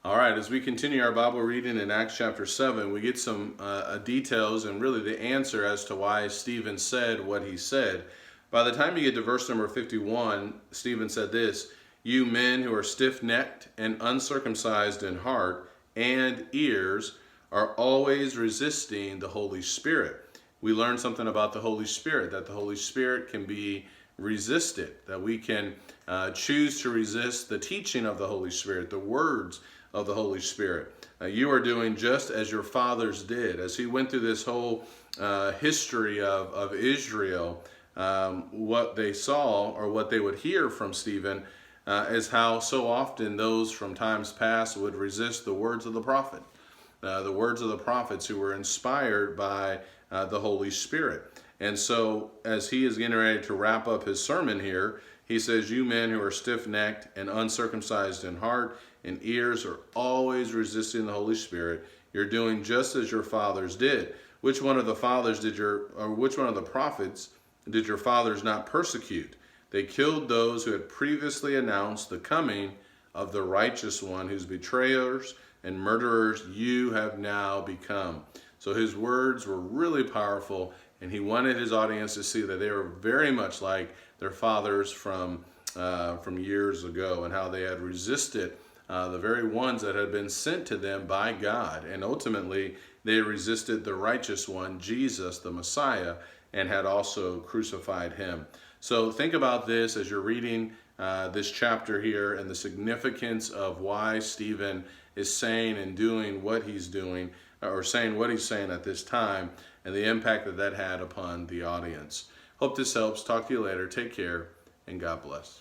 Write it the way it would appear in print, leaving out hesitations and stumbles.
All right, as we continue our Bible reading in Acts chapter 7, we get some details and really the answer as to why Stephen said what he said. By the time you get to verse number 51, Stephen said this: "You men who are stiff-necked and uncircumcised in heart and ears are always resisting the Holy Spirit." We learned something about the Holy Spirit, that the Holy Spirit can be resisted, that we can choose to resist the teaching of the Holy Spirit, the words of the Holy Spirit. You are doing just as your fathers did. As he went through this whole history of Israel, what they saw or what they would hear from Stephen is how so often those from times past would resist the words of the prophet, the words of the prophets who were inspired by the Holy Spirit. And so as he is getting ready to wrap up his sermon here, he says, "You men who are stiff-necked and uncircumcised in heart and ears are always resisting the Holy Spirit. You're doing just as your fathers did." Which one of the prophets did your fathers not persecute? They killed those who had previously announced the coming of the righteous one, whose betrayers and murderers you have now become. So his words were really powerful, and he wanted his audience to see that they were very much like their fathers from years ago, and how they had resisted the very ones that had been sent to them by God. And ultimately, they resisted the righteous one, Jesus, the Messiah, and had also crucified him. So think about this as you're reading this chapter here, and the significance of why Stephen is saying and doing what he's doing, or saying what he's saying at this time, and the impact that that had upon the audience. Hope this helps. Talk to you later. Take care, and God bless.